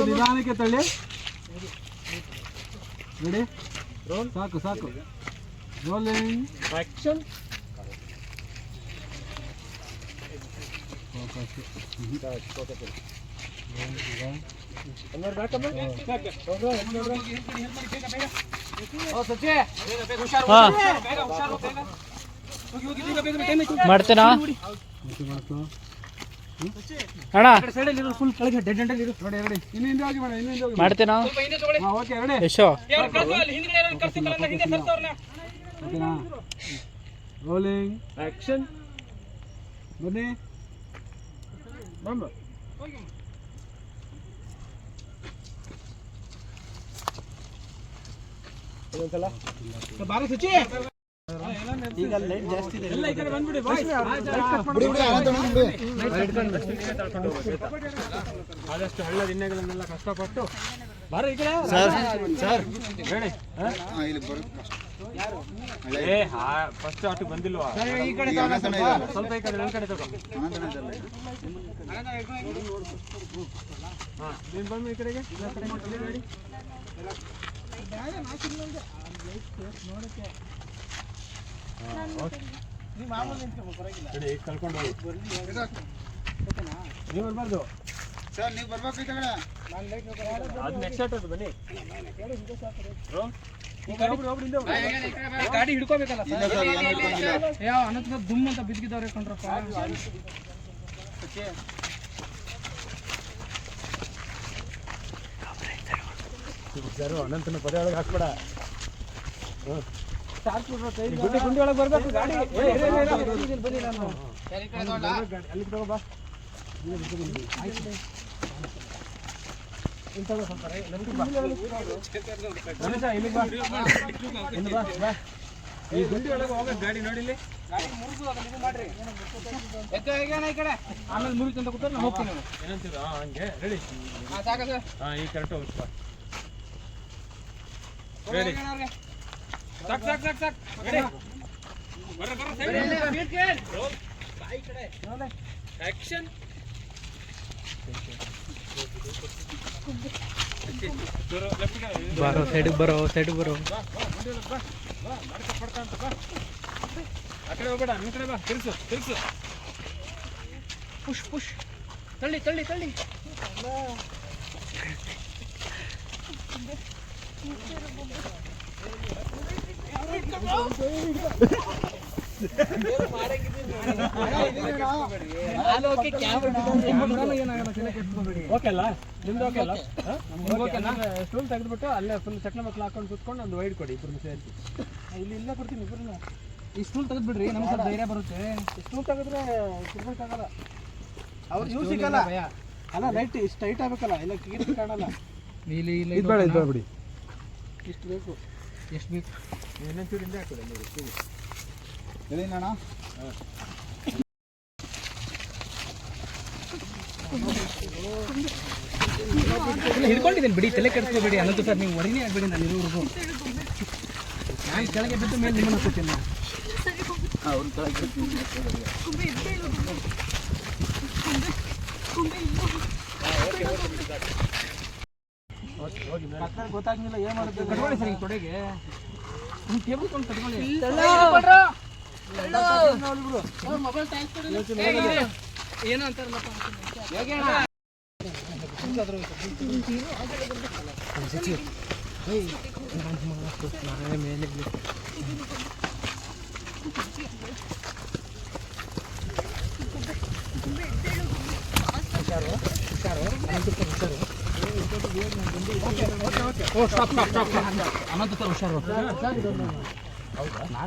ನಿಧಾನಕ್ಕೆ ತಳ್ಳಿ. ರೆಡಿ, ಸಾಕು ಸಾಕು. Rolling action. ಮಾಡ್ತೇನಾ ಅಣ್ಣ? ಮಾಡ್ತೇನಾ? ಎಷ್ಟೋ ರೋಲಿಂಗ್ ಆಕ್ಷನ್. ಬನ್ನಿ ಬಾರ ಸುಚಿ. ಈಗ ಲೈಟ್ ಜಾಸ್ತಿ ಇದೆ, ಎಲ್ಲ ಈ ಕಡೆ ಬಂದ್ಬಿಡಿ. ಆದಷ್ಟು ಹಳ್ಳ ದಿಣ್ಣೆಗಳನ್ನೆಲ್ಲ ಕಷ್ಟಪಟ್ಟು ಬಾರ ಈ ಕಡೆ. ಸರ್ ಹೇಳಿ, ಫಸ್ಟ್ ಆಟು ಬಂದಿಲ್ವಾ? ಈ ಕಡೆ ಸ್ವಲ್ಪ ಈ ಕಡೆ ನನ್ನ ಕಡೆ ತಗೋ. ನೀನು ಬಂದು ಈ ಕಡೆಗೆ ರೆಡಿ. ಕಲ್ಕೊಂಡು ಹೋಗಿ ನೀವು ಬರ್ಬಾರ್ದು ಸರ್, ನೀವು ಬರ್ಬೇಕು. ಅದು ನೆಕ್ಸ್ಟ್ ಆಟ ಬನ್ನಿ. ಗಾಡಿ ಹಿಡ್ಕೋಬೇಕಲ್ಲ ಸರ್. ಯಾವ ಅನಂತ ದುಮ್ ಅಂತ ಬಿದ್ದಿದ್ದವ್ರೆ ಕೊಂಡ್ರಪ್ಪ. ಅನಂತನ ಪದ ಒಳಗೆ ಹಾಕ್ಬೇಡ. ಗುಂಡಿ ಒಳಗೆ ಬರ್ಬೇಕು ಗಾಡಿ. ಬನ್ನಿ, ನಾನು ಅಲ್ಲಿ ತಗೋಬಾ. ಈ ಗುಂಡಿ ಒಳಗೆ ಹೋಗ ಗಾಡಿ ನೋಡಿಲಿ. ಆಮೇಲೆ ಮುರಿತು ಅಂತ ಕೂತ್ರೆ ನಾನು ಹೋಗ್ತೀನಿ. ಏನಂತೀರ ಹಂಗೆ? ರೆಡಿ, ಈಗ ಕರೆಕ್ಟ್ ಹೋಗ್ತಾ ರೆಡಿ. ಸಾಕ್ ಸಾಕ್ ಸಾಕ್ ಸಾಕ್. Ready, action. ಬರೋ ಸೈಡ್ ಬರೋ ಸೈಡ್ ಬರೋ. ಆ ಕಡೆ ಹೋಗ್ಬೇಡ, ನಿಮ್ಮ ಕಡೆ ಬಾ. ತಿರ್ಸು ತಿರ್ಸು. Push push. ತಳ್ಳಿ ತಳ್ಳಿ ತಳ್ಳಿ. ಸ್ಟೂಲ್ ತೆಗೆದ್ಬಿಟ್ಟು ಅಲ್ಲೇ ಫುಲ್ ಚಕ್ಲ ಮಕ್ಳು ಹಾಕೊಂಡು ಕುತ್ಕೊಂಡು ಒಂದು ವೈಡ್ ಕೊಡಿ ಇಬ್ಬರು ಸೇರಿಸಿ. ಇಲ್ಲಿ ಇಲ್ಲ ಕೊಡ್ತೀನಿ ಇಬ್ಬರನ್ನ. ಈ ಸ್ಟೂಲ್ ತೆಗೆದ್ಬಿಡ್ರಿ, ನಮ್ಗೆ ಸ್ವಲ್ಪ ಧೈರ್ಯ ಬರುತ್ತೆ. ಸ್ಟೂಲ್ ತೆಗೆದ್ರೆ ಕುತ್ಕೊಳಕ್ಕಾಗಲ್ಲ, ಅವ್ರು ಇವು ಸಿಗಲ್ಲ. ಅಲ್ಲ ಲೈಟ್ ಇಷ್ಟು ಟೈಟ್ ಆಗ್ಬೇಕಲ್ಲ, ಇಲ್ಲ ಕೀರ್ತಿ ಕಾಣಲ್ಲ. ಇದು ಬಿಡಿ, ಇಷ್ಟು ಬೇಕು. ಎಷ್ಟು ಬೇಕು? ಇನ್ನೊಂಚೂರು ಹಿಂದೆ ಹಾಕೋದು ಹೇಳಿನಣ್ಣ. ಹಿಡ್ಕೊಂಡಿದ್ದೀನಿ ಬಿಡಿ, ತಲೆ ಕೆಡಿಸ್ಕೋಬೇಡಿ. ಅನಂತ ಸರ್ ನೀವು ಹೊರನೇ ಆಗಬೇಡಿ, ನಾನು ಇರೋವರೆಗೂ. ನಾನು ಕೆಳಗೆ ಬಿಟ್ಟು ಮೇಲೆ ನಿಮ್ಮನ್ನು ಹಾಕೋತೀನಿ. ಗೊತ್ತಾಗ್ಲಿಲ್ಲ ಏನ್ ಮಾಡುತ್ತೆ. ಕಟ್ಕೊಳ್ಳಿ ಸರ್, ಈಗ ತೊಡೆಗೆ ಟೇಬಲ್ ಕೊಂಡು ಕಟ್ಕೊಳ್ಳಿ. ಏನೋ ಅಂತಾರಲ್ಲಪ್ಪ. ಹುಷಾರು ಹುಷಾರು ಹುಷಾರು ಓಕೆ ಓಕೆ ಓಕೆ ಓ ಸ್ಟಾಪ್ ಸ್ಟಾಪ್ ಸ್ಟಾಪ್ ಅನಂತ ಸರ್ ಹುಷಾರು ಹೌದಾ ನಾನು